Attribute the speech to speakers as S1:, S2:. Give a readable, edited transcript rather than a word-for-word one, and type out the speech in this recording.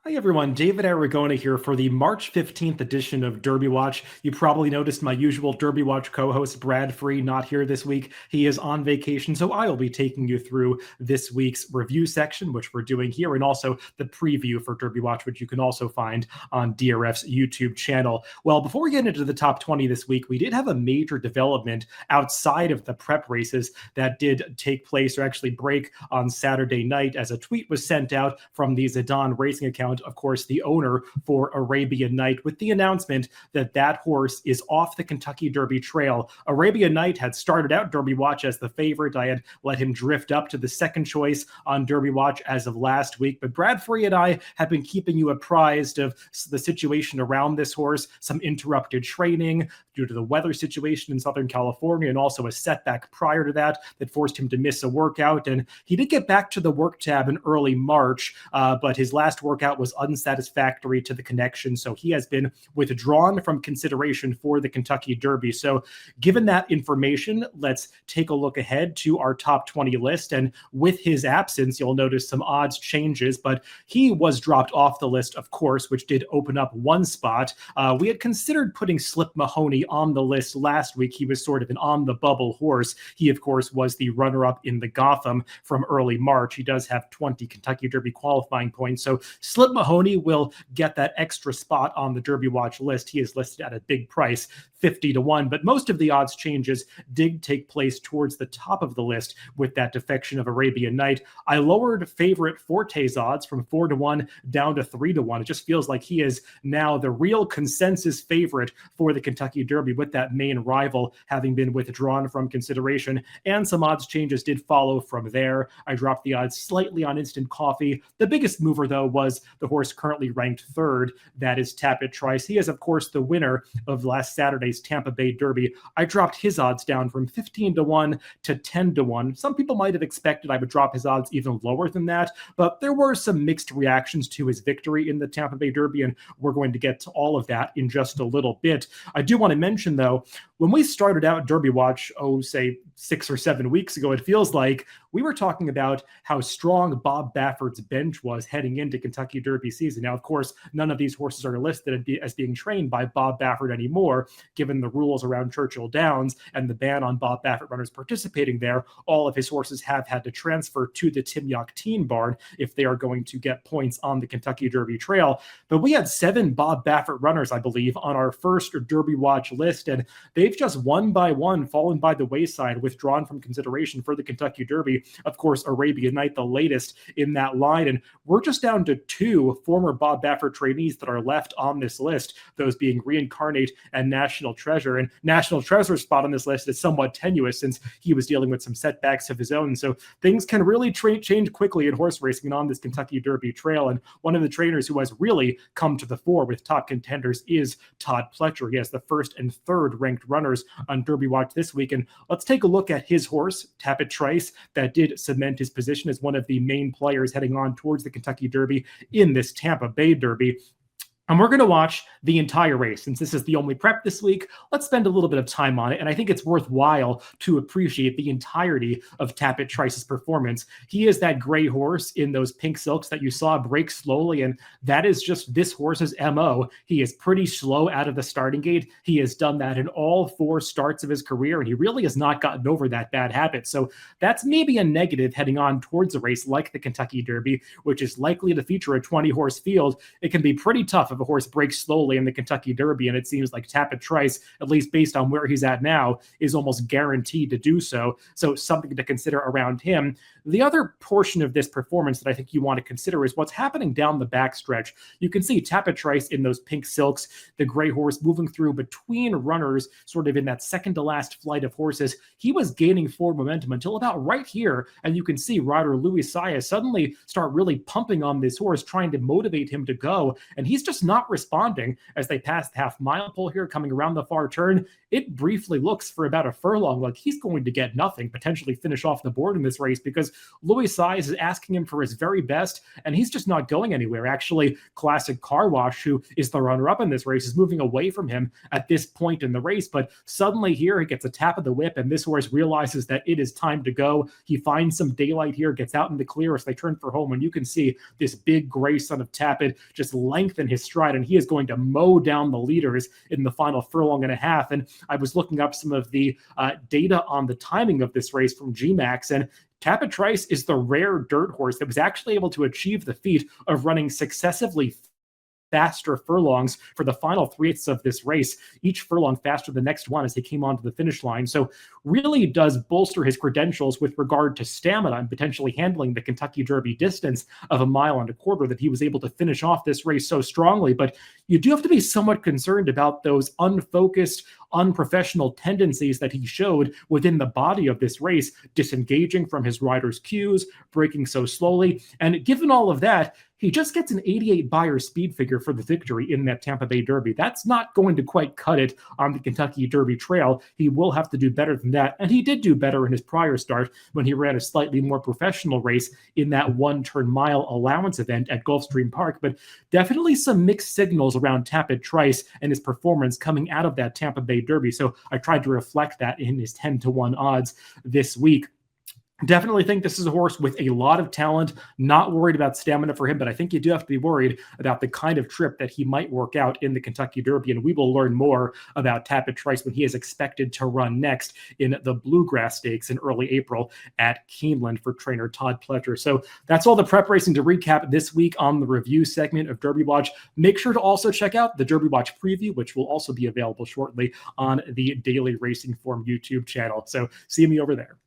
S1: Hi everyone, David Aragona here for the March 15th edition of Derby Watch. You probably noticed my usual Derby Watch co-host Brad Free not here this week. He is on vacation, so I will be taking you through this week's review section, which we're doing here, and also the preview for Derby Watch, which you can also find on DRF's YouTube channel. Well, before we get into the top 20 this week, we did have a major development outside of the prep races that did take place or actually break on Saturday night as a tweet was sent out from the Zidane Racing account, of course, the owner for Arabian Night, with the announcement that that horse is off the Kentucky Derby trail. Arabian Night had started out Derby Watch as the favorite. I had let him drift up to the second choice on Derby Watch as of last week, but Brad Free and I have been keeping you apprised of the situation around this horse, some interrupted training due to the weather situation in Southern California, and also a setback prior to that forced him to miss a workout. And he did get back to the work tab in early March, but his last workout was unsatisfactory to the connection, so he has been withdrawn from consideration for the Kentucky Derby. So given that information, let's take a look ahead to our top 20 list. And with his absence, you'll notice some odds changes, but he was dropped off the list, of course, which did open up one spot. We had considered putting Slip Mahoney on the list last week. He was sort of an on-the-bubble horse. He, of course, was the runner-up in the Gotham from early March. He does have 20 Kentucky Derby qualifying points, so Slip Mahoney will get that extra spot on the Derby Watch list. He is listed at a big price, 50-1, but most of the odds changes did take place towards the top of the list with that defection of Arabian Night. I lowered favorite Forte's odds from 4-1 down to 3-1. It just feels like he is now the real consensus favorite for the Kentucky Derby, with that main rival having been withdrawn from consideration, and some odds changes did follow from there. I dropped the odds slightly on Instant Coffee. The biggest mover, though, was the horse currently ranked third, that is Tapit Trice. He is, of course, the winner of last Saturday's Tampa Bay Derby. I dropped his odds down from 15-1 to 10-1. Some people might have expected I would drop his odds even lower than that, but there were some mixed reactions to his victory in the Tampa Bay Derby, and we're going to get to all of that in just a little bit. I do want to mention, though, when we started out Derby Watch, say 6 or 7 weeks ago, it feels like we were talking about how strong Bob Baffert's bench was heading into Kentucky Derby season. Now, of course, none of these horses are listed as being trained by Bob Baffert anymore, given the rules around Churchill Downs and the ban on Bob Baffert runners participating there. All of his horses have had to transfer to the Timyock Teen Barn if they are going to get points on the Kentucky Derby trail. But we had 7 Bob Baffert runners, I believe, on our first Derby Watch list, and they've just one by one fallen by the wayside, withdrawn from consideration for the Kentucky Derby. Of course, Arabian Night, the latest in that line, and we're just down to 2 former Bob Baffert trainees that are left on this list, those being Reincarnate and National Treasure. And National Treasure's spot on this list is somewhat tenuous since he was dealing with some setbacks of his own. So things can really change quickly in horse racing and on this Kentucky Derby trail. And one of the trainers who has really come to the fore with top contenders is Todd Pletcher. He has the first and third ranked runners on Derby Watch this week. And let's take a look at his horse, Tapit Trice, that did cement his position as one of the main players heading on towards the Kentucky Derby in this Tampa Bay Derby. And we're going to watch the entire race. Since this is the only prep this week, let's spend a little bit of time on it. And I think it's worthwhile to appreciate the entirety of Tapit Trice's performance. He is that gray horse in those pink silks that you saw break slowly, and that is just this horse's MO. He is pretty slow out of the starting gate. He has done that in all 4 starts of his career, and he really has not gotten over that bad habit. So that's maybe a negative heading on towards a race like the Kentucky Derby, which is likely to feature a 20-horse field. It can be pretty tough if a horse breaks slowly in the Kentucky Derby, and it seems like Tapit Trice, at least based on where he's at now, is almost guaranteed to do so. So something to consider around him. The other portion of this performance that I think you want to consider is what's happening down the backstretch. You can see Tapit Trice in those pink silks, the gray horse moving through between runners, sort of in that second to last flight of horses. He was gaining forward momentum until about right here, and you can see rider Louis Saya suddenly start really pumping on this horse, trying to motivate him to go, and he's just not responding as they pass the half mile pole here, coming around the far turn. It briefly looks for about a furlong like he's going to get nothing, potentially finish off the board in this race, because Louis Saez is asking him for his very best, and he's just not going anywhere. Actually, Classic Car Wash, who is the runner-up in this race, is moving away from him at this point in the race, but suddenly here he gets a tap of the whip, and this horse realizes that it is time to go. He finds some daylight here, gets out in the clear as they turn for home, and you can see this big gray son of Tapit just lengthen his stride, and he is going to mow down the leaders in the final furlong and a half. And I was looking up some of the data on the timing of this race from GMAX, and Tapit Trice is the rare dirt horse that was actually able to achieve the feat of running successively faster furlongs for the final 3/8 of this race, each furlong faster than the next one as he came onto the finish line. So really does bolster his credentials with regard to stamina and potentially handling the Kentucky Derby distance of 1.25 miles that he was able to finish off this race so strongly. But you do have to be somewhat concerned about those unfocused, unprofessional tendencies that he showed within the body of this race, disengaging from his rider's cues, braking so slowly. And given all of that, he just gets an 88 Beyer speed figure for the victory in that Tampa Bay Derby. That's not going to quite cut it on the Kentucky Derby trail. He will have to do better than that. And he did do better in his prior start when he ran a slightly more professional race in that 1-turn mile allowance event at Gulfstream Park. But definitely some mixed signals around Tapit Trice and his performance coming out of that Tampa Bay Derby. So I tried to reflect that in his 10-to-1 odds this week. Definitely think this is a horse with a lot of talent, not worried about stamina for him, but I think you do have to be worried about the kind of trip that he might work out in the Kentucky Derby, and we will learn more about Tapit Trice when he is expected to run next in the Bluegrass Stakes in early April at Keeneland for trainer Todd Pletcher. So that's all the prep racing to recap this week on the review segment of Derby Watch. Make sure to also check out the Derby Watch preview, which will also be available shortly on the Daily Racing Form YouTube channel. So see me over there.